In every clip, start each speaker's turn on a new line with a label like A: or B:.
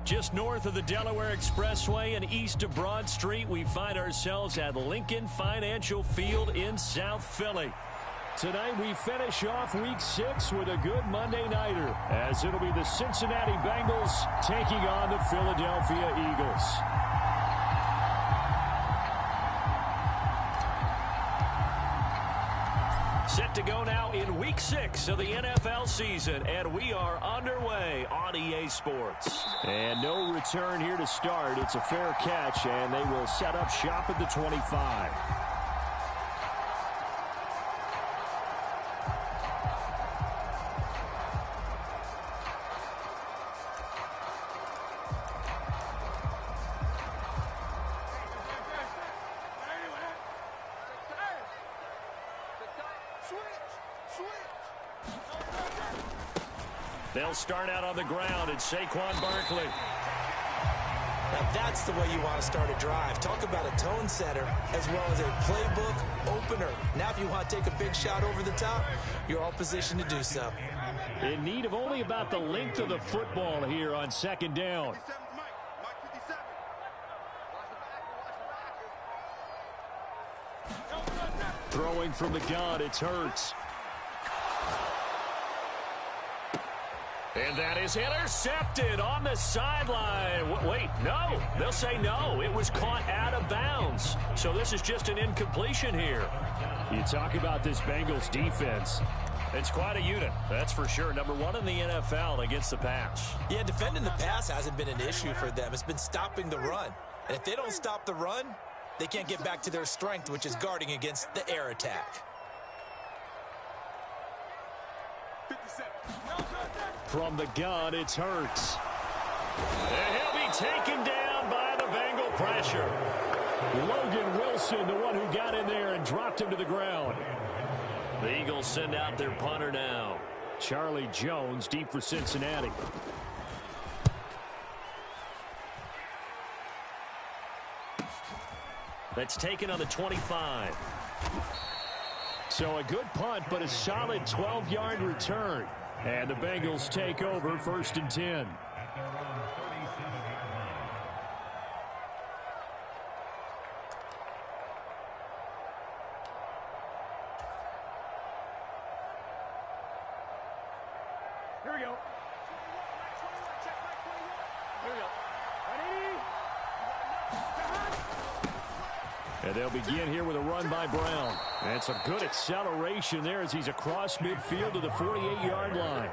A: Just north of the Delaware Expressway and east of Broad Street, we find ourselves at Lincoln Financial Field in South Philly. Tonight we finish off Week 6 with a good Monday nighter, as it'll be the Cincinnati Bengals taking on the Philadelphia Eagles. Set to go now in Week 6 of the NFL season, and we are underway on EA Sports. And no return here to start. It's a fair catch, and they will set up shop at the 25. They'll start out on the ground. It's Saquon Barkley.
B: Now that's the way you want to start a drive. Talk about a tone setter as well as a playbook opener. Now if you want to take a big shot over the top, you're all positioned to do so.
A: In need of only about the length of the football here on second down. Throwing from the gun, it's Hurts. And that is intercepted on the sideline. Wait, no. They'll say no. It was caught out of bounds. So this is just an incompletion here. You talk about this Bengals defense. It's quite a unit, that's for sure. Number 1 in the NFL against the pass.
B: Yeah, defending the pass hasn't been an issue for them. It's been stopping the run. And if they don't stop the run, they can't get back to their strength, which is guarding against the air attack.
A: From the gun, it's Hurts. And he'll be taken down by the Bengal pressure. Logan Wilson, the one who got in there and dropped him to the ground. The Eagles send out their punter now. Charlie Jones deep for Cincinnati. That's taken on the 25. So a good punt, but a solid 12-yard return. And the Bengals take over 1st and 10. Here we go. Here we go. And they'll begin here with a run by Brown. And some good acceleration there as he's across midfield to the 48-yard line.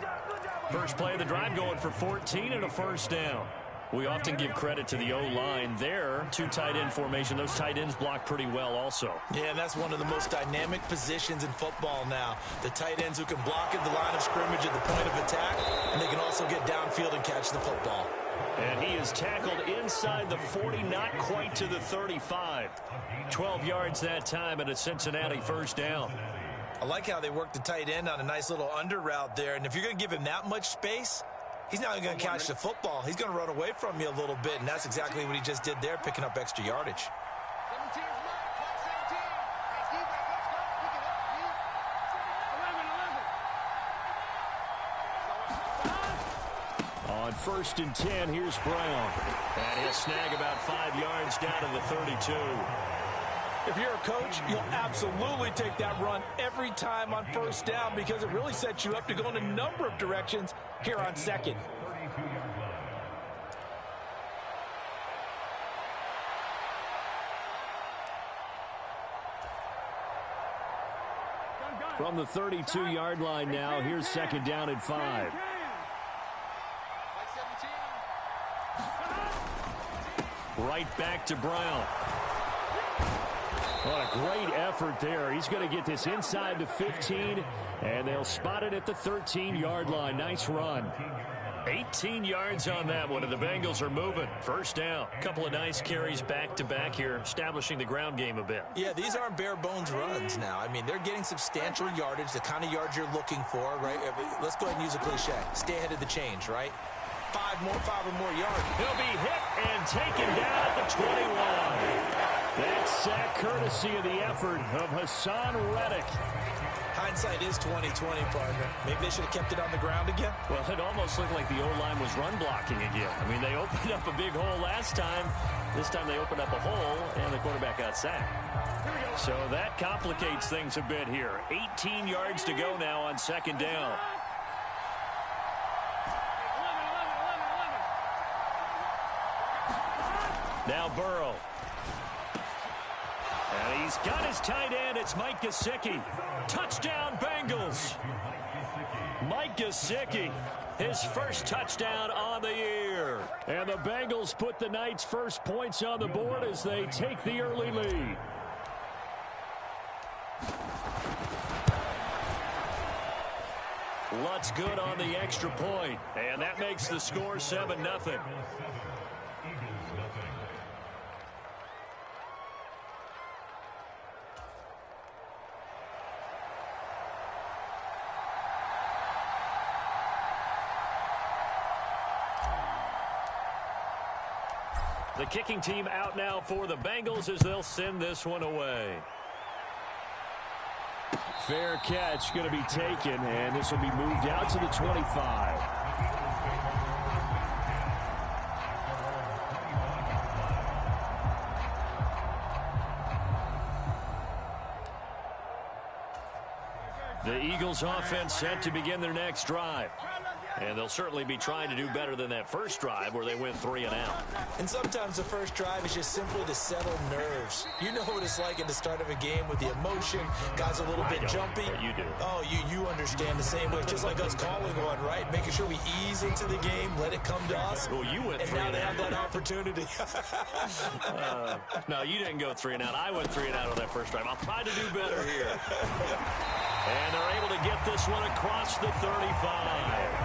A: First play of the drive going for 14 and a first down. We often give credit to the O-line there. 2 tight end formation. Those tight ends block pretty well also.
B: Yeah, and that's one of the most dynamic positions in football now. The tight ends who can block at the line of scrimmage at the point of attack, and they can also get downfield and catch the football.
A: And he is tackled inside the 40, not quite to the 35. 12 yards that time and a Cincinnati first down.
B: I like how they work the tight end on a nice little under route there. And if you're going to give him that much space, he's not going to catch the football. He's going to run away from you a little bit, and that's exactly what he just did there, picking up extra yardage.
A: On 1st and 10, here's Brown. And he'll snag about 5 yards down to the 32.
B: If you're a coach, you'll absolutely take that run every time on first down because it really sets you up to go in a number of directions here on second.
A: From the 32-yard line now, here's 2nd down and 5. Right back to Brown. What a great effort there. He's going to get this inside the 15, and they'll spot it at the 13-yard line. Nice run. 18 yards on that one, and the Bengals are moving. First down. A couple of nice carries back-to-back here, establishing the ground game a bit.
B: Yeah, these aren't bare-bones runs now. I mean, they're getting substantial yardage, the kind of yards you're looking for, right? Let's go ahead and use a cliche. Stay ahead of the change, right? 5 or more yards.
A: He'll be hit and taken down at the 21. That sack courtesy of the effort of Hassan Reddick.
B: Hindsight is 20/20, partner. Maybe they should have kept it on the ground again.
A: Well, it almost looked like the O-line was run blocking again. I mean, they opened up a big hole last time. This time they opened up a hole, and the quarterback got sacked. So that complicates things a bit here. 18 yards to go now on second down. Now Burrow. And he's got his tight end. It's Mike Gesicki. Touchdown, Bengals. Mike Gesicki, his first touchdown on the year. And the Bengals put the night's first points on the board as they take the early lead. Lutt's good on the extra point, and that makes the score 7-0. The kicking team out now for the Bengals as they'll send this one away. Fair catch going to be taken, and this will be moved out to the 25. The Eagles offense set to begin their next drive. And they'll certainly be trying to do better than that first drive where they went 3 and out.
B: And sometimes the first drive is just simply to settle nerves. You know what it's like at the start of a game with the emotion. Guys a little bit jumpy.
A: You do.
B: Oh, you understand the same way. Just like us calling one, right? Making sure we ease into the game, let it come to us.
A: Well, you went 3
B: and now they have that opportunity.
A: No, you didn't go 3 and out. I went 3 and out on that first drive. I'll try to do better here. And they're able to get this one across the 35.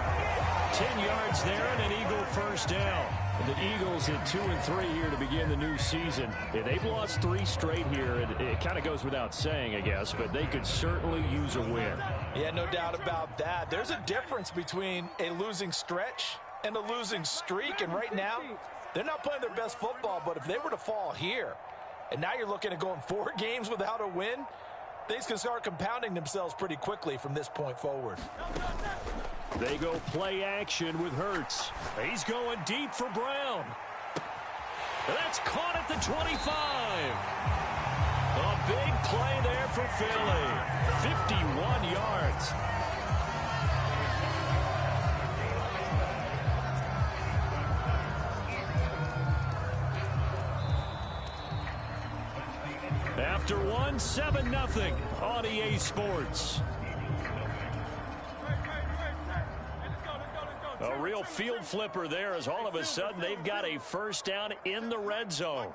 A: 10 yards there and an Eagle first down. And the Eagles at 2-3 here to begin the new season. Yeah, they've lost 3 straight here. It kind of goes without saying, I guess, but they could certainly use a win.
B: Yeah, no doubt about that. There's a difference between a losing stretch and a losing streak. And right now, they're not playing their best football. But if they were to fall here, and now you're looking at going 4 games without a win, things can start compounding themselves pretty quickly from this point forward.
A: They go play action with Hurts. He's going deep for Brown. That's caught at the 25. A big play there for Philly. 51 yards. After 1, 7-0 on EA Sports. A real field flipper there as all of a sudden they've got a first down in the red zone.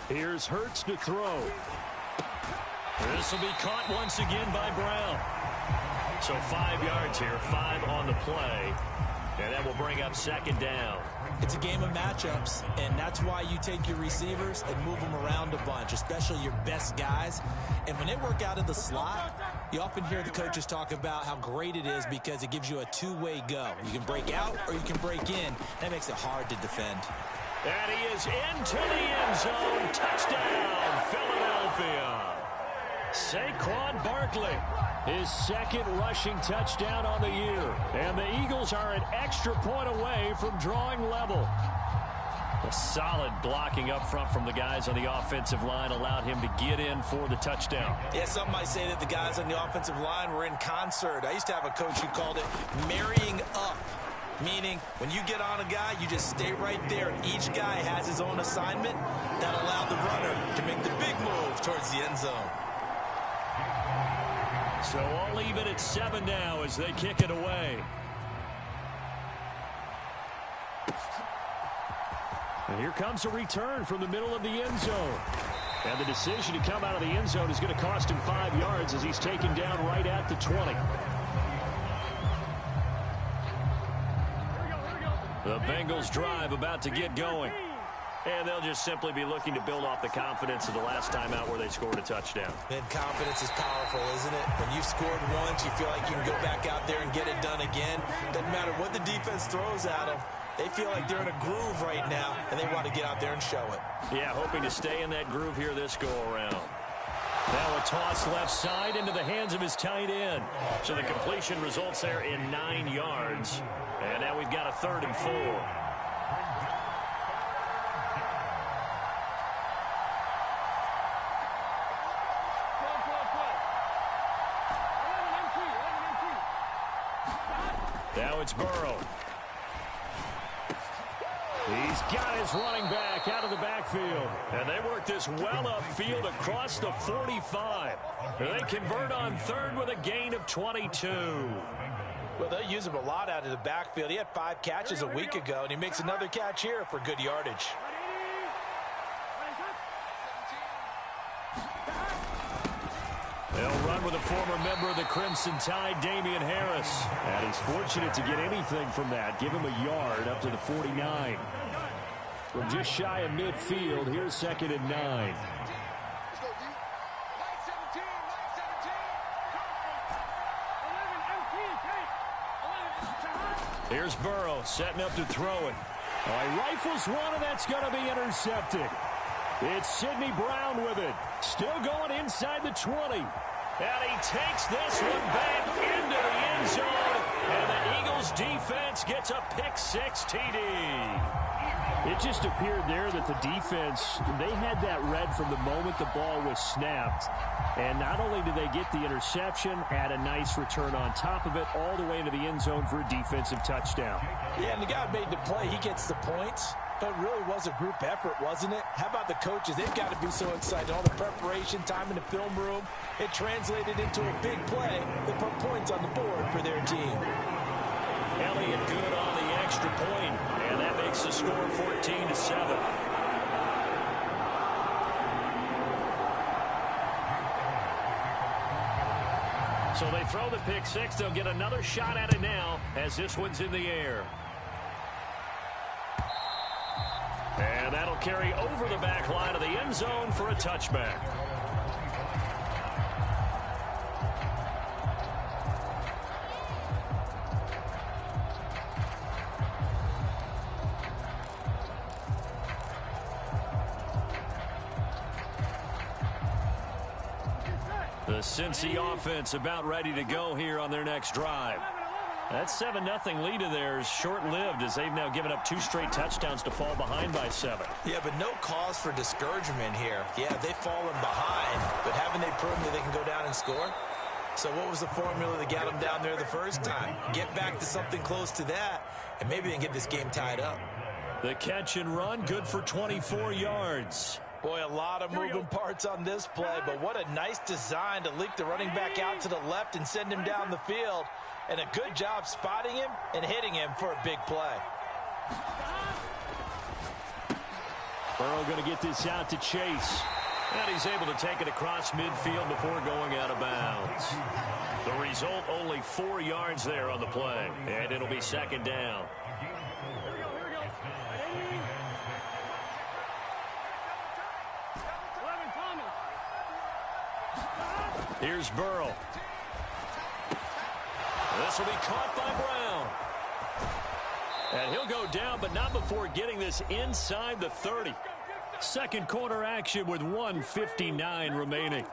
A: Here's Hurts to throw. This will be caught once again by Brown. So 5 yards here, 5 on the play. And that will bring up second down.
B: It's a game of matchups, and that's why you take your receivers and move them around a bunch, especially your best guys. And when they work out of the slot, you often hear the coaches talk about how great it is because it gives you a two-way go. You can break out or you can break in. That makes it hard to defend.
A: And he is into the end zone. Touchdown, Philadelphia. Saquon Barkley, his second rushing touchdown on the year. And the Eagles are an extra point away from drawing level. A solid blocking up front from the guys on the offensive line allowed him to get in for the touchdown.
B: Yeah, some might say that the guys on the offensive line were in concert. I used to have a coach who called it marrying up, meaning when you get on a guy, you just stay right there, and each guy has his own assignment that allowed the runner to make the big move towards the end zone.
A: So all even at 7 now as they kick it away. And here comes a return from the middle of the end zone. And the decision to come out of the end zone is going to cost him 5 yards as he's taken down right at the 20. The Bengals drive about to get going. And they'll just simply be looking to build off the confidence of the last time out where they scored a touchdown.
B: And confidence is powerful, isn't it? When you've scored once, you feel like you can go back out there and get it done again. Doesn't matter what the defense throws at them. They feel like they're in a groove right now, and they want to get out there and show it.
A: Yeah, hoping to stay in that groove here this go-around. Now a toss left side into the hands of his tight end. So the completion results there in 9 yards. And now we've got a 3rd and 4. Now it's Burrow. He's got his running back out of the backfield. And they work this well upfield across the 45. They convert on 3rd with a gain of 22.
B: Well, they use him a lot out of the backfield. He had 5 catches a week ago, and he makes another catch here for good yardage.
A: They'll run with a former member of the Crimson Tide, Damian Harris. And he's fortunate to get anything from that. Give him a yard up to the 49. From just shy of midfield, here's 2nd and 9. Here's Burrow setting up to throw it. He rifles one, and that's going to be intercepted. It's Sidney Brown with it. Still going inside the 20. And he takes this one back into the end zone. And the Eagles defense gets a pick-6 TD. It just appeared there that the defense, they had that read from the moment the ball was snapped. And not only did they get the interception, add a nice return on top of it, all the way into the end zone for a defensive touchdown.
B: Yeah, and the guy made the play. He gets the points. But it really was a group effort, wasn't it? How about the coaches? They've got to be so excited. All the preparation, time in the film room, it translated into a big play that put points on the board for their team.
A: Elliott good on the extra point, and that makes the score 14-7. So they throw the pick-6. They'll get another shot at it now as this one's in the air. And that'll carry over the back line of the end zone for a touchback. The Cincy offense about ready to go here on their next drive. That 7-0 lead of theirs short-lived as they've now given up 2 straight touchdowns to fall behind by 7.
B: Yeah, but no cause for discouragement here. Yeah, they've fallen behind, but haven't they proven that they can go down and score? So what was the formula that got them down there the first time? Get back to something close to that, and maybe they can get this game tied up.
A: The catch and run, good for 24 yards.
B: Boy, a lot of moving parts on this play, but what a nice design to leak the running back out to the left and send him down the field. And a good job spotting him and hitting him for a big play.
A: Burrow going to get this out to Chase. And he's able to take it across midfield before going out of bounds. The result, only 4 yards there on the play. And it'll be 2nd down. Here's Burrow. This will be caught by Brown. And he'll go down, but not before getting this inside the 30. Second quarter action with 1:59 remaining.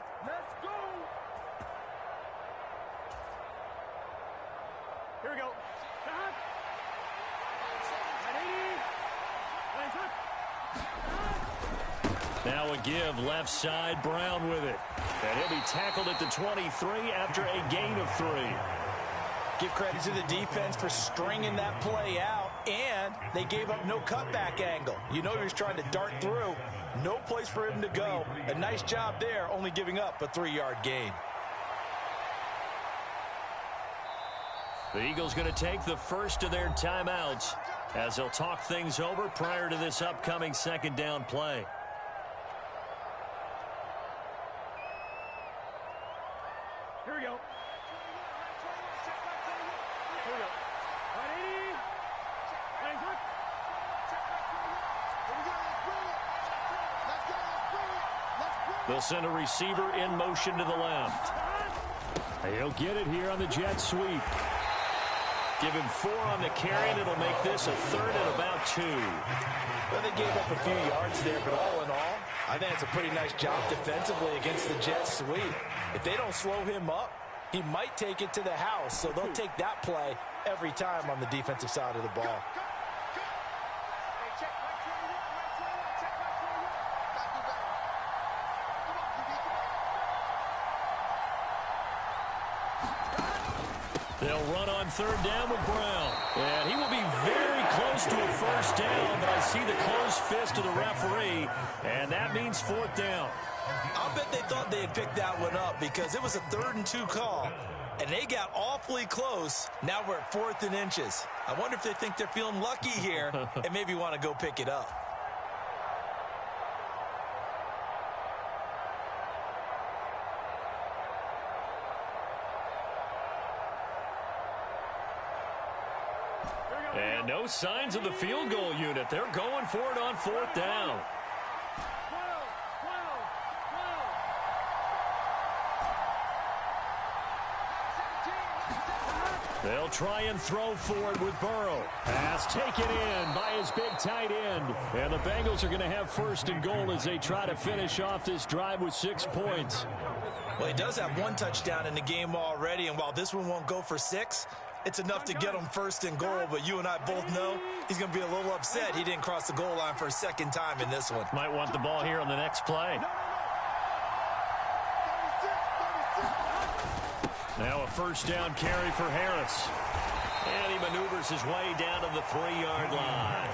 C: Here we go.
A: Now a give left side, Brown with it. And he'll be tackled at the 23 after a gain of 3.
B: Give credit to the defense for stringing that play out, and they gave up no cutback angle. You know he was trying to dart through. No place for him to go. A nice job there, only giving up a 3-yard gain.
A: The Eagles going to take the first of their timeouts as they'll talk things over prior to this upcoming 2nd down play.
C: Here we go.
A: They'll send a receiver in motion to the left. He'll get it here on the jet sweep. Give him 4 on the carry, and it'll make this a 3rd and about 2.
B: Well, they gave up a few yards there, but all in all, I think it's a pretty nice job defensively against the jet sweep. If they don't slow him up, he might take it to the house, so they'll take that play every time on the defensive side of the ball.
A: They'll run on 3rd down with Brown. And he will be very close to a 1st down, but I see the closed fist of the referee, and that means 4th down.
B: I'll bet they thought they had picked that one up because it was a 3rd and 2 call, and they got awfully close. Now we're at 4th and inches. I wonder if they think they're feeling lucky here and maybe want to go pick it up.
A: And no signs of the field goal unit. They're going for it on 4th down. They'll try and throw for it with Burrow. Pass taken in by his big tight end. And the Bengals are going to have 1st and goal as they try to finish off this drive with 6 points.
B: Well, he does have 1 touchdown in the game already, and while this one won't go for 6, it's enough to get him 1st and goal, but you and I both know he's going to be a little upset he didn't cross the goal line for a 2nd time in this one.
A: Might want the ball here on the next play. Now a 1st down carry for Harris. And he maneuvers his way down to the 3-yard line.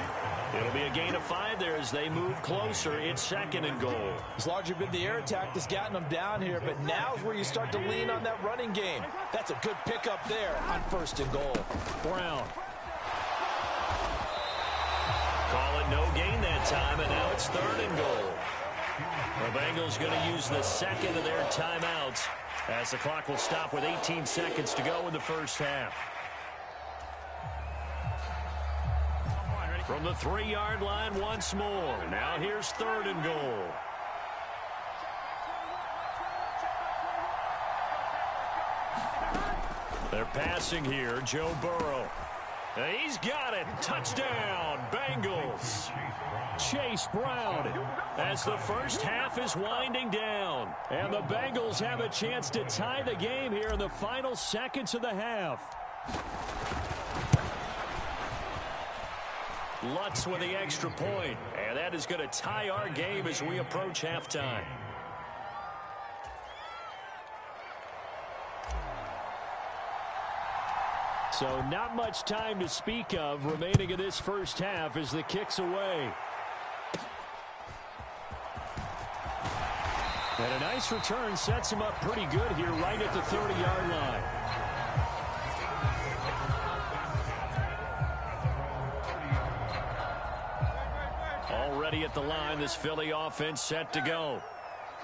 A: It'll be a gain of 5 there as they move closer. It's 2nd and goal.
B: It's largely been the air attack that's gotten them down here, but now's where you start to lean on that running game. That's a good pickup there on 1st and goal.
A: Brown. Call it no gain that time, and now it's 3rd and goal. The Bengals going to use the 2nd of their timeouts as the clock will stop with 18 seconds to go in the 1st half. From the 3-yard line once more. Now here's 3rd and goal. They're passing here. Joe Burrow. And he's got it. Touchdown, Bengals. Chase Brown as the 1st half is winding down. And the Bengals have a chance to tie the game here in the final seconds of the half. Lutz with the extra point, and that is going to tie our game as we approach halftime. So not much time to speak of remaining in this 1st half as the kick's away. And a nice return sets him up pretty good here right at the 30-yard line. Already at the line, this Philly offense set to go.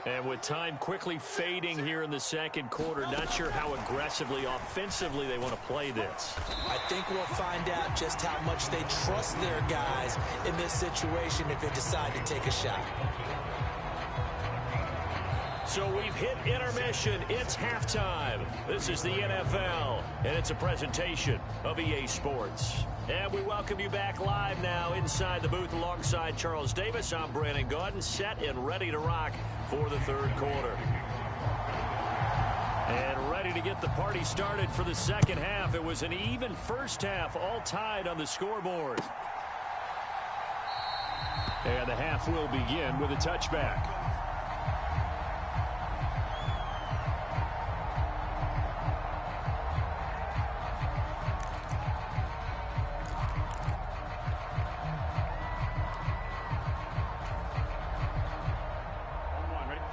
A: And with time quickly fading here in the 2nd quarter, not sure how aggressively, offensively they want to play this.
B: I think we'll find out just how much they trust their guys in this situation if they decide to take a shot.
A: So we've hit intermission. It's halftime. This is the NFL, and it's a presentation of EA Sports. And we welcome you back live now inside the booth alongside Charles Davis. I'm Brandon Gaudin, set and ready to rock for the 3rd quarter. And ready to get the party started for the 2nd half. It was an even 1st half, all tied on the scoreboard. And the half will begin with a touchback.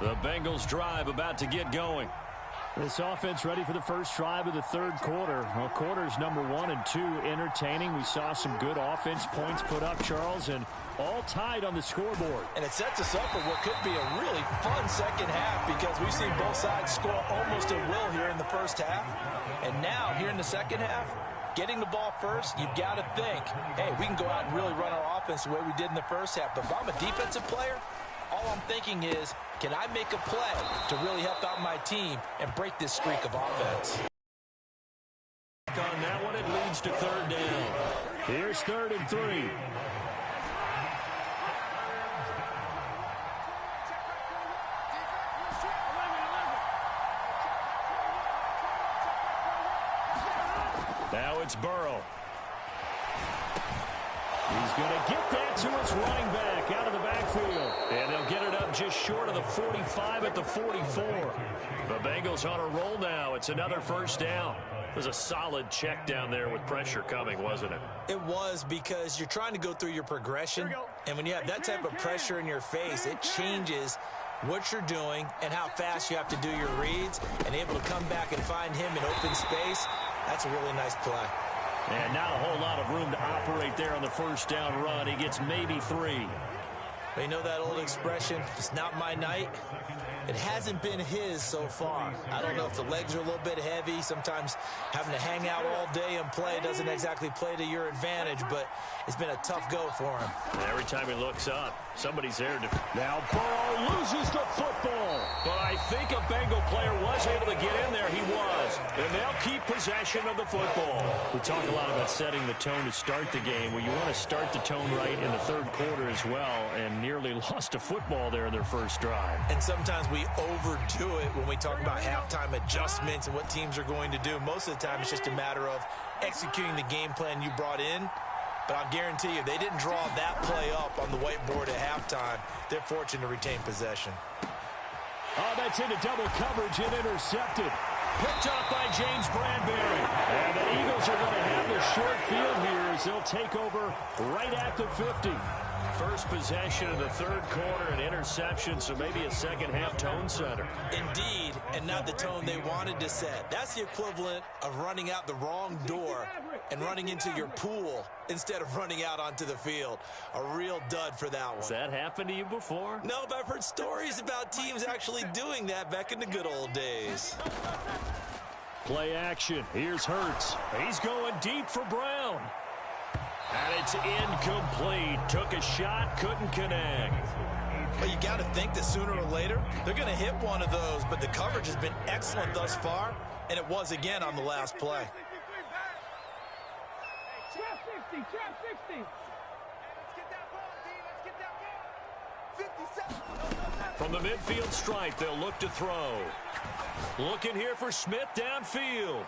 A: The Bengals drive about to get going. This offense ready for the 1st drive of the 3rd quarter. Well, quarters number 1 and 2 entertaining. We saw some good offense points put up, Charles, and all tied on the scoreboard.
B: And it sets us up for what could be a really fun 2nd half because we've seen both sides score almost at will here in the 1st half. And now, here in the 2nd half, getting the ball first, you've got to think, hey, we can go out and really run our offense the way we did in the 1st half. But if I'm a defensive player, all I'm thinking is, Can I make a play to really help out my team and break this streak of offense?
A: On that one, it leads to third down. Here's 3rd and 3. Now it's Burrow. He's going to get that to his running back out of the backfield. And they'll get it up just short of the 45 at the 44. The Bengals on a roll now. It's another first down. It was a solid check down there with pressure coming, wasn't it?
B: It was, because you're trying to go through your progression. And when you have that type of pressure in your face, it changes what you're doing and how fast you have to do your reads. And able to come back and find him in open space, that's a really nice play.
A: And not a whole lot of room to operate there on the first down run. He gets maybe 3.
B: But you know that old expression, it's not my night? It hasn't been his so far. I don't know if the legs are a little bit heavy. Sometimes having to hang out all day and play doesn't exactly play to your advantage, but it's been a tough go for him.
A: And every time he looks up, somebody's there to... Now Burrow loses the football. But I think a Bengal player was able to get in there. He was. And they'll keep possession of the football. We talk a lot about setting the tone to start the game. Well, you want to start the tone right in the third quarter as well, and nearly lost a football there in their first drive.
B: And sometimes we overdo it when we talk about halftime adjustments and what teams are going to do. Most of the time, it's just a matter of executing the game plan you brought in. But I'll guarantee you, they didn't draw that play up on the whiteboard at halftime. They're fortunate to retain possession.
A: Oh, that's into double coverage and intercepted. Picked up by James Bradbury. And the Eagles are going to have the short field here as they'll take over right at the 50. First possession of the third quarter, an interception, so maybe a second-half tone setter.
B: Indeed, and not the tone they wanted to set. That's the equivalent of running out the wrong door and running into your pool instead of running out onto the field. A real dud for that one.
A: Has that happened to you before?
B: No, but I've heard stories about teams actually doing that back in the good old days.
A: Play action. Here's Hurts. He's going deep for Brown. And it's incomplete. Took a shot, couldn't connect.
B: Well, you got to think that sooner or later, they're going to hit one of those, but the coverage has been excellent thus far, and it was again on the last play.
C: Trap 60, trap 60.
A: From the midfield stripe, they'll look to throw. Looking here for Smith downfield.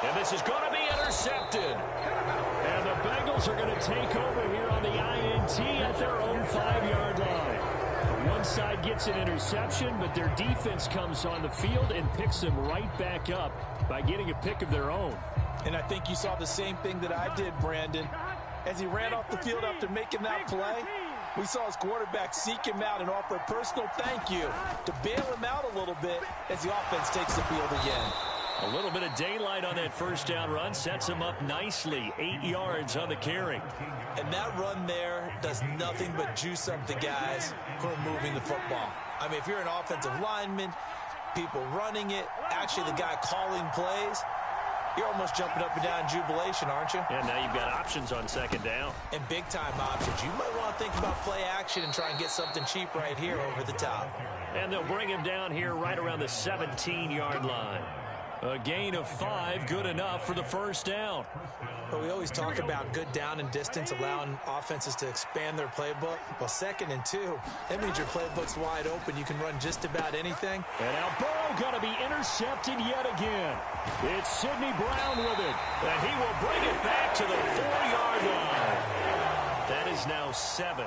A: And this is going to be intercepted. And the Bengals are going to take over here on the INT at their own 5-yard line. One side gets an interception, but their defense comes on the field and picks them right back up by getting a pick of their own.
B: And I think you saw the same thing that I did, Brandon. As he ran off the field after making that play, we saw his quarterback seek him out and offer a personal thank you to bail him out a little bit as the offense takes the field again.
A: A little bit of daylight on that first down run sets him up nicely. 8 yards on the carry.
B: And that run there does nothing but juice up the guys who are moving the football. I mean, if you're an offensive lineman, people running it, actually the guy calling plays, you're almost jumping up and down in jubilation, aren't you?
A: And now you've got options on second down.
B: And big-time options. You might want to think about play action and try and get something cheap right here over the top.
A: And they'll bring him down here right around the 17-yard line. A gain of 5, good enough for the first down.
B: But we always talk about good down and distance, allowing offenses to expand their playbook. Well, 2nd and 2, that means your playbook's wide open. You can run just about anything.
A: And now Burrow going to be intercepted yet again. It's Sidney Brown with it. And he will bring it back to the 4-yard line. That is now 7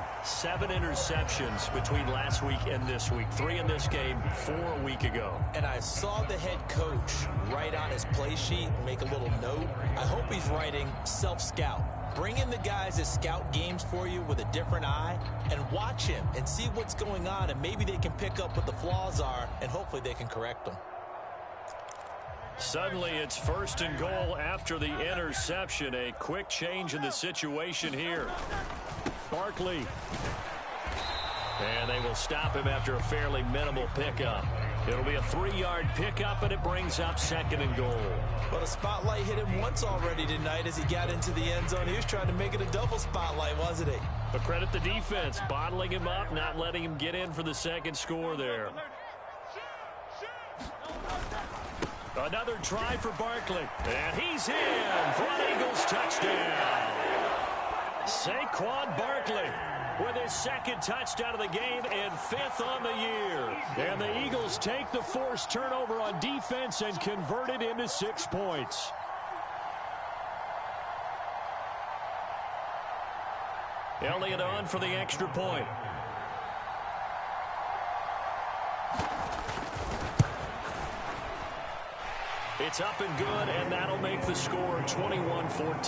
A: interceptions between last week and this week. 3 in this game, 4 a week ago.
B: And I saw the head coach write on his play sheet, make a little note. I hope he's writing self-scout. Bring in the guys that scout games for you with a different eye and watch him and see what's going on, and maybe they can pick up what the flaws are, and hopefully they can correct them.
A: Suddenly it's 1st and goal after the interception. A quick change in the situation here. Barkley. And they will stop him after a fairly minimal pickup. It'll be a 3-yard pickup, and it brings up 2nd and goal.
B: But a spotlight hit him once already tonight as he got into the end zone. He was trying to make it a double spotlight, wasn't he?
A: But credit the defense, bottling him up, not letting him get in for the 2nd score there. Another try for Barkley. And he's in for an Eagles touchdown. Saquon Barkley with his 2nd touchdown of the game and 5th on the year. And the Eagles take the forced turnover on defense and convert it into 6 points. Elliott on for the extra point. It's up and good, and that'll make the score 21-14.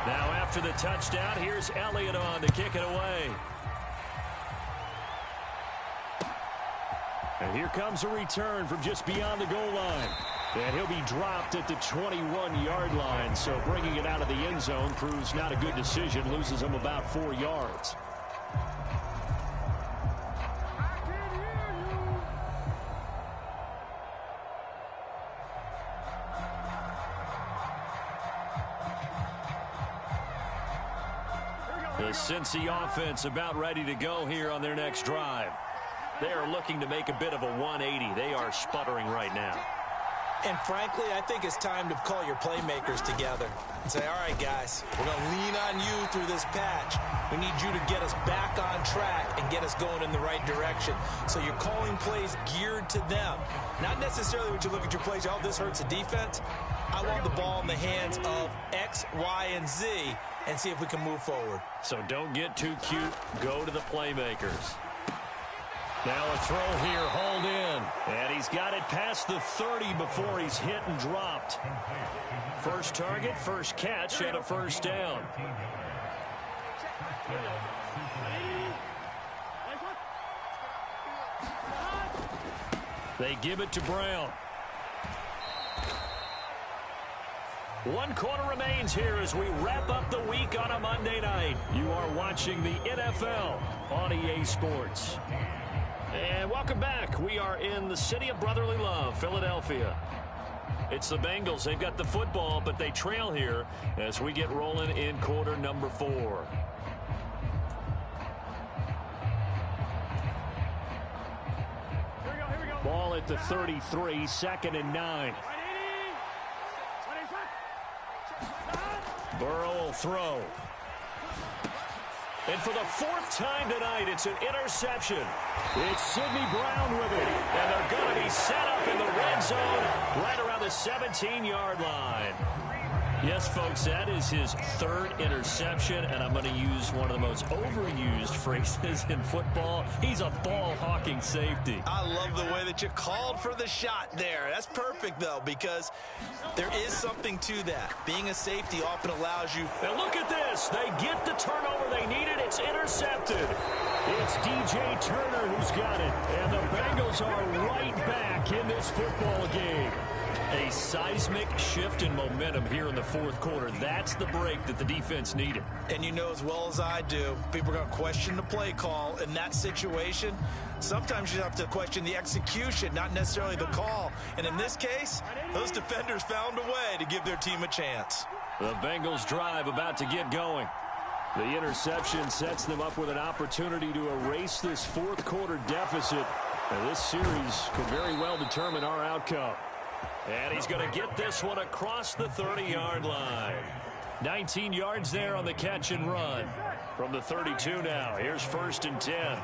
A: Now after the touchdown, here's Elliott on to kick it away. And here comes a return from just beyond the goal line. And he'll be dropped at the 21-yard line, so bringing it out of the end zone proves not a good decision, loses him about 4 yards. The Cincy offense about ready to go here on their next drive. They are looking to make a bit of a 180. They are sputtering right now.
B: And frankly, I think it's time to call your playmakers together and say, all right, guys, we're going to lean on you through this patch. We need you to get us back on track and get us going in the right direction. So you're calling plays geared to them. Not necessarily when you look at your plays, oh, this hurts the defense. I want the ball in the hands of X, Y, and Z and see if we can move forward.
A: So don't get too cute. Go to the playmakers. Now a throw here, hauled in. And he's got it past the 30 before he's hit and dropped. First target, first catch, and a first down. They give it to Brown. 1 quarter remains here as we wrap up the week on a Monday night. You are watching the NFL on EA Sports. And welcome back. We are in the city of brotherly love, Philadelphia. It's the Bengals. They've got the football, but they trail here as we get rolling in quarter number 4. Ball at the 33, 2nd and 9. Burrow will throw. And for the 4th time tonight, it's an interception. It's Sidney Brown with it. And they're going to be set up in the red zone right around the 17-yard line. Yes, folks, that is his 3rd interception, and I'm going to use one of the most overused phrases in football. He's a ball-hawking safety.
B: I love the way that you called for the shot there. That's perfect, though, because there is something to that. Being a safety often allows you.
A: Now look at this. They get the turnover they needed. It's intercepted. It's DJ Turner who's got it, and the Bengals are right back in this football game. A seismic shift in momentum here in the 4th quarter. That's the break that the defense needed.
B: And you know as well as I do, people are going to question the play call in that situation. Sometimes you have to question the execution, not necessarily the call. And in this case, those defenders found a way to give their team a chance.
A: The Bengals drive about to get going. The interception sets them up with an opportunity to erase this 4th quarter deficit. And this series could very well determine our outcome. And he's going to get this one across the 30-yard line. 19 yards there on the catch and run. From the 32 now, here's 1st and 10.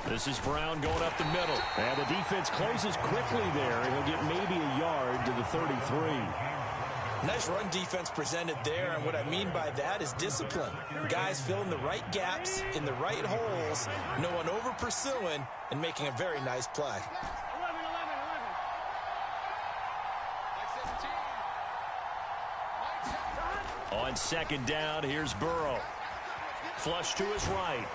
A: This is Brown going up the middle. And the defense closes quickly there. And he'll get maybe a yard to the 33.
B: Nice run defense presented there, and what I mean by that is discipline. Guys filling the right gaps in the right holes, no one over pursuing, and making a very nice play.
A: On 2nd down, here's Burrow. Flush to his right.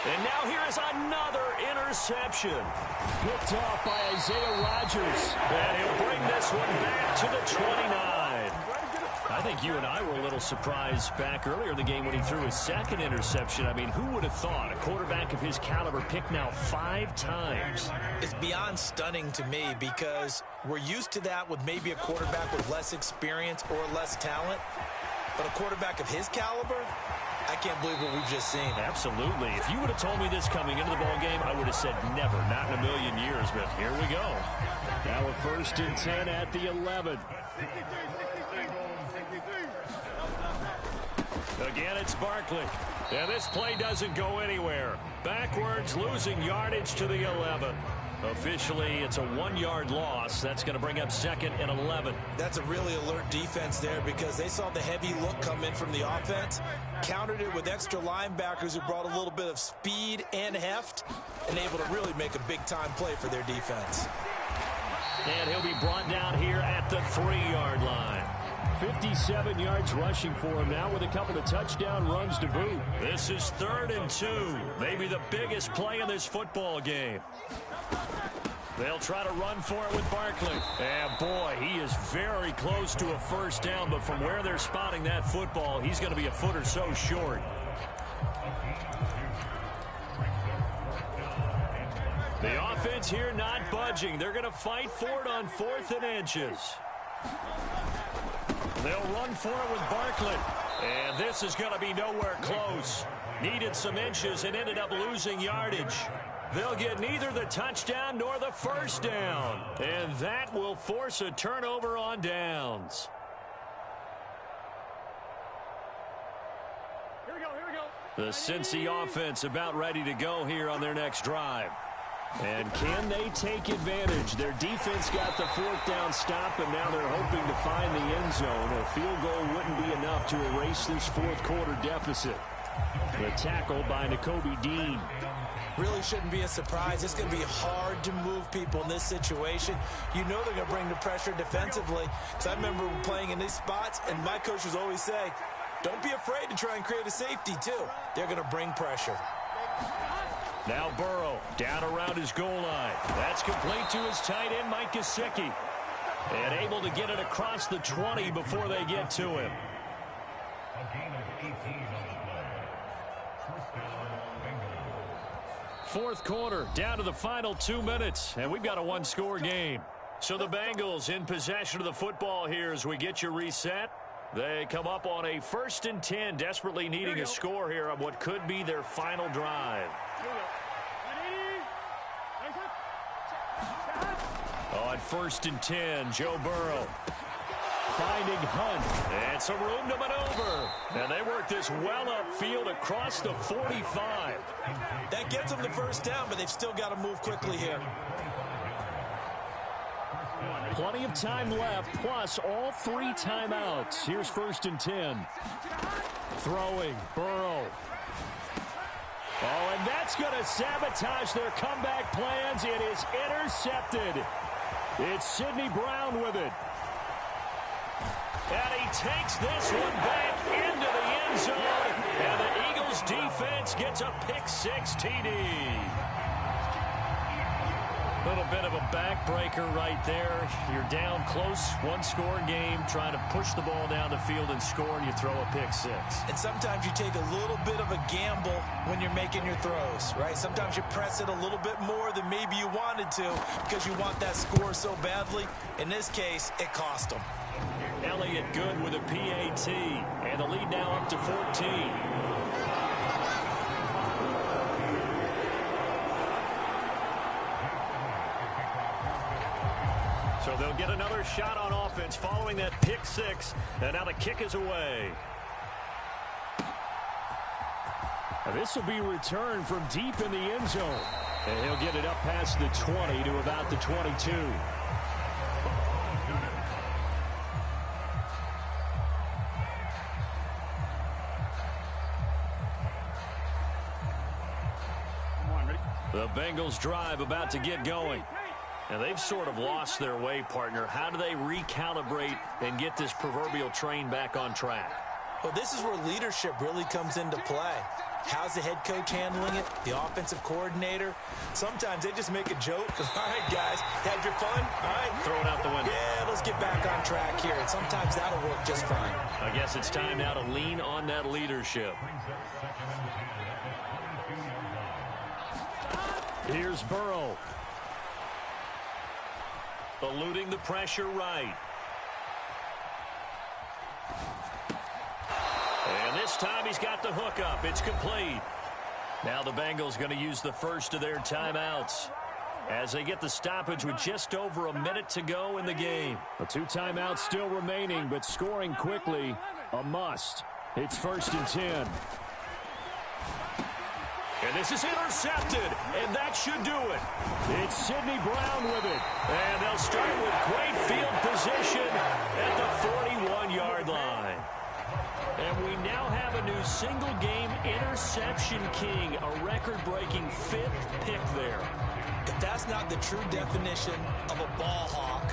A: And now here is another interception. Picked off by Isaiah Rodgers. And he'll bring this one back to the 29. I think you and I were a little surprised back earlier in the game when he threw his second interception. I mean, who would have thought a quarterback of his caliber picked now 5 times?
B: It's beyond stunning to me because we're used to that with maybe a quarterback with less experience or less talent. But a quarterback of his caliber, I can't believe what we've just seen.
A: Absolutely. If you would have told me this coming into the ball game, I would have said never, not in a million years. But here we go. Now a 1st and 10 at the 11. Again, it's Barkley. And this play doesn't go anywhere. Backwards, losing yardage to the 11. Officially, it's a 1-yard loss. That's going to bring up 2nd and 11.
B: That's a really alert defense there because they saw the heavy look come in from the offense, countered it with extra linebackers who brought a little bit of speed and heft, and able to really make a big-time play for their defense.
A: And he'll be brought down here at the 3-yard line. 57 yards rushing for him now with a couple of touchdown runs to boot. This is 3rd and 2. Maybe the biggest play in this football game. They'll try to run for it with Barkley. And boy, he is very close to a 1st down, but from where they're spotting that football, he's going to be a foot or so short. The offense here not budging. They're going to fight for it on 4th and inches. They'll run for it with Barkley. And this is going to be nowhere close. Needed some inches and ended up losing yardage. They'll get neither the touchdown nor the 1st down. And that will force a turnover on downs.
C: Here we go.
A: The Cincy offense about ready to go here on their next drive. And can they take advantage? Their defense got the 4th down stop, and now they're hoping to find the end zone. A field goal wouldn't be enough to erase this 4th quarter deficit. The tackle by Nakobe Dean.
B: Really shouldn't be a surprise. It's going to be hard to move people in this situation. You know they're going to bring the pressure defensively. Because I remember playing in these spots, and my coach would always say, don't be afraid to try and create a safety, too. They're going to bring pressure.
A: Now Burrow down around his goal line. That's complete to his tight end, Mike Gesicki. And able to get it across the 20 before they get to him. Fourth quarter, down to the final 2 minutes, and we've got a 1-score game. So the Bengals in possession of the football here as we get you reset. They come up on a 1st and 10, desperately needing a score here on what could be their final drive. On 1st and 10, Joe Burrow finding Hunt, and some room to maneuver. And they work this well upfield across the 45.
B: That gets them the 1st down, but they've still got to move quickly here.
A: Plenty of time left, plus all 3 timeouts. Here's 1st and 10. Throwing, Burrow. Oh, and that's going to sabotage their comeback plans. It is intercepted. It's Sidney Brown with it. And he takes this one back into the end zone. And the Eagles defense gets a pick-6 TD. A little bit of a backbreaker right there. You're down close, 1-score game, trying to push the ball down the field and score, and you throw a pick-6.
B: And sometimes you take a little bit of a gamble when you're making your throws, right? Sometimes you press it a little bit more than maybe you wanted to because you want that score so badly. In this case, it cost them.
A: Elliott good with a PAT, and the lead now up to 14. So they'll get another shot on offense following that pick-6, and now the kick is away. Now this will be returned from deep in the end zone, and he'll get it up past the 20 to about the 22. The Bengals drive about to get going. And they've sort of lost their way, partner. How do they recalibrate and get this proverbial train back on track?
B: Well, this is where leadership really comes into play. How's the head coach handling it? The offensive coordinator? Sometimes they just make a joke. All right, guys, had your fun? All right.
A: Throw it out the window.
B: Yeah, let's get back on track here. And sometimes that'll work just fine.
A: I guess it's time now to lean on that leadership. Here's Burrow. Eluding the pressure right. And this time he's got the hook up. It's complete. Now the Bengals going to use the first of their timeouts as they get the stoppage with just over a minute to go in the game.
D: A 2 timeouts still remaining, but scoring quickly, a must. It's 1st and 10.
A: And this is intercepted, and that should do it.
D: It's Sidney Brown with it.
A: And they'll start with great field position at the 41-yard line. And we now have a new single-game interception king, a record-breaking 5th pick there.
B: If that's not the true definition of a ball hawk,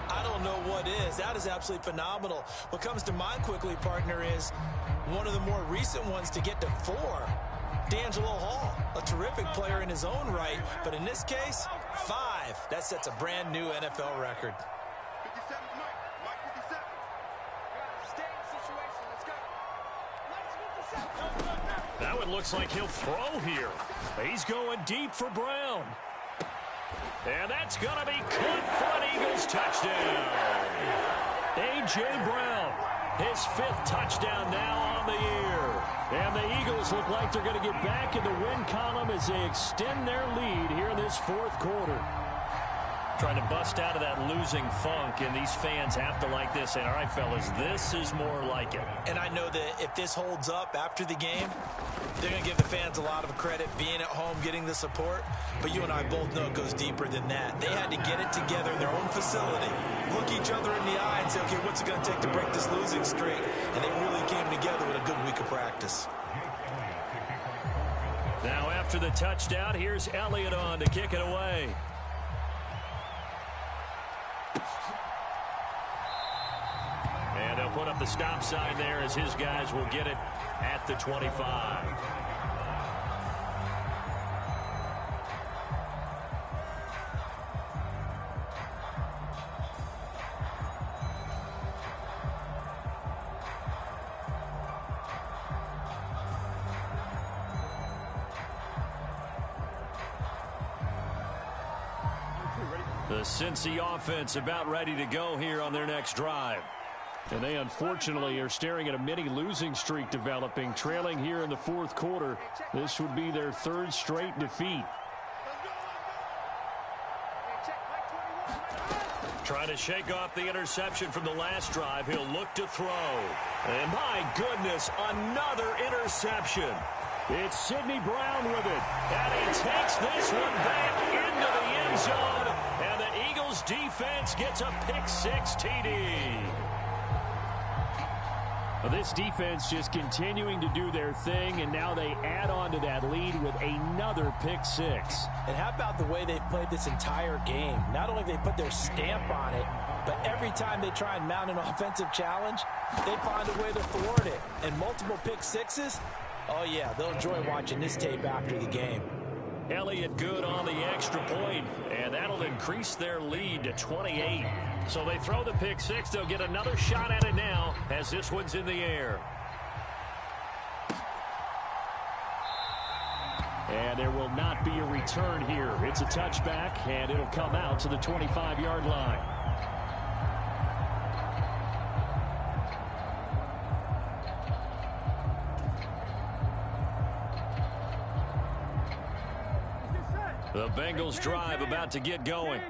B: I don't know what is. That is absolutely phenomenal. What comes to mind quickly, partner, is one of the more recent ones to get to 4. D'Angelo Hall, a terrific player in his own right, but in this case, 5. That sets a brand new NFL record.
C: 57, Mike 57. Stay in the situation. Let's go. Let's 57.
A: That one looks like he'll throw here. He's going deep for Brown. And that's going to be caught for an Eagles touchdown. A.J. Brown, his 5th touchdown now on the year. And the Eagles look like they're going to get back in the win column as they extend their lead here in this 4th quarter. Trying to bust out of that losing funk, and these fans have to like this. And all right, fellas, this is more like it.
B: And I know that if this holds up after the game, they're going to give the fans a lot of credit being at home, getting the support. But you and I both know it goes deeper than that. They had to get it together in their own facility, look each other in the eye and say, okay, what's it going to take to break this losing streak? And they really came together with a good week of practice.
A: Now after the touchdown, here's Elliott on to kick it away. And they'll put up the stop sign there as his guys will get it at the 25. The Cincy offense about ready to go here on their next drive.
D: And they unfortunately are staring at a mini losing streak developing, trailing here in the 4th quarter. This would be their 3rd straight defeat.
A: Trying to shake off the interception from the last drive. He'll look to throw. And my goodness, another interception.
D: It's Sidney Brown with it.
A: And he takes this one back into the end zone. And the Eagles defense gets a pick-6 TD.
D: Well, this defense just continuing to do their thing, and now they add on to that lead with another pick-6.
B: And how about the way they've played this entire game? Not only have they put their stamp on it, but every time they try and mount an offensive challenge, they find a way to thwart it. And multiple pick-6s, oh yeah, they'll enjoy watching this tape after the game.
A: Elliott good on the extra point, and that'll increase their lead to 28. So they throw the pick-6. They'll get another shot at it now as this one's in the air.
D: And there will not be a return here. It's a touchback, and it'll come out to the 25-yard line.
A: The Bengals drive about to get going.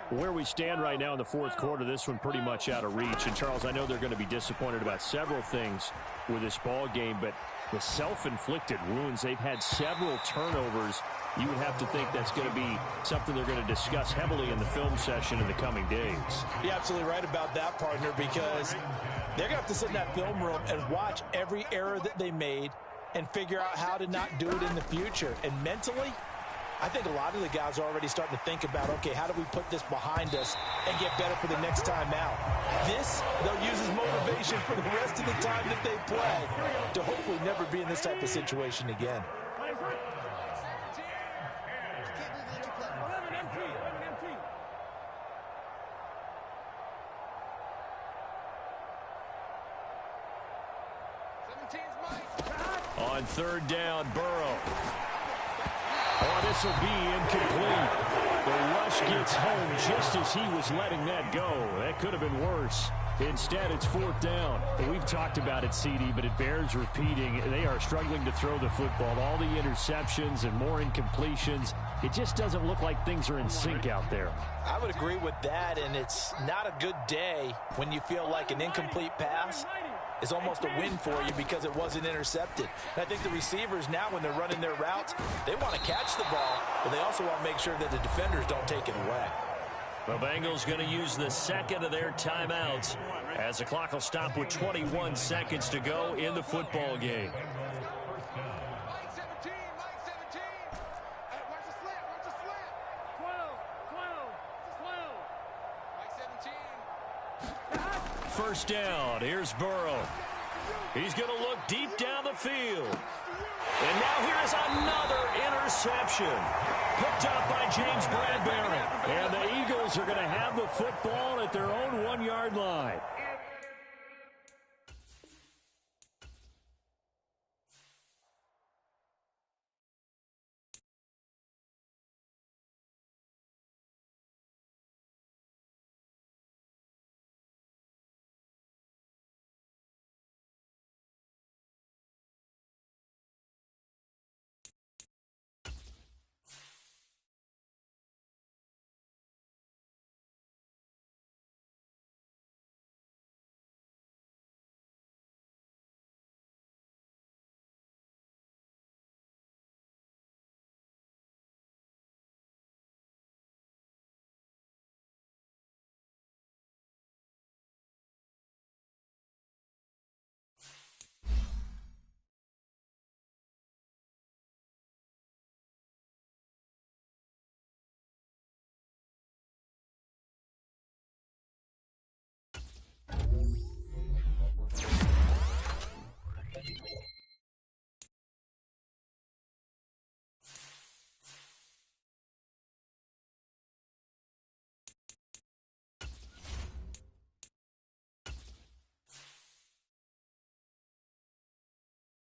D: Where we stand right now in the 4th quarter, this one pretty much out of reach. And, Charles, I know they're going to be disappointed about several things with this ball game, but the self-inflicted wounds, they've had several turnovers. You would have to think that's going to be something they're going to discuss heavily in the film session in the coming days.
B: You're absolutely right about that, partner, because they're going to have to sit in that film room and watch every error that they made and figure out how to not do it in the future. And mentally, I think a lot of the guys are already starting to think about, okay, how do we put this behind us and get better for the next time out? This, they'll use as motivation for the rest of the time that they play to hopefully never be in this type of situation again.
D: On third down, Burrow. Oh, this will be incomplete. The rush gets home just as he was letting that go. That could have been worse. Instead, it's fourth down. We've talked about it, CD, but it bears repeating. They are struggling to throw the football. All the interceptions and more incompletions. It just doesn't look like things are in sync out there.
B: I would agree with that, and it's not a good day when you feel like an incomplete pass is almost a win for you because it wasn't intercepted. And I think the receivers now, when they're running their routes, they want to catch the ball, but they also want to make sure that the defenders don't take it away.
A: The Bengals going to use the second of their timeouts as the clock will stop with 21 seconds to go in the football game.
C: Mike 17, Mike 17. Hey, watch the slant, watch the slant. 12. Mike 17.
A: First down. Here's Burrow. He's going to look deep down the field. And now here is another interception. Picked up by James Bradbury. And the Eagles are going to have the football at their own 1-yard line.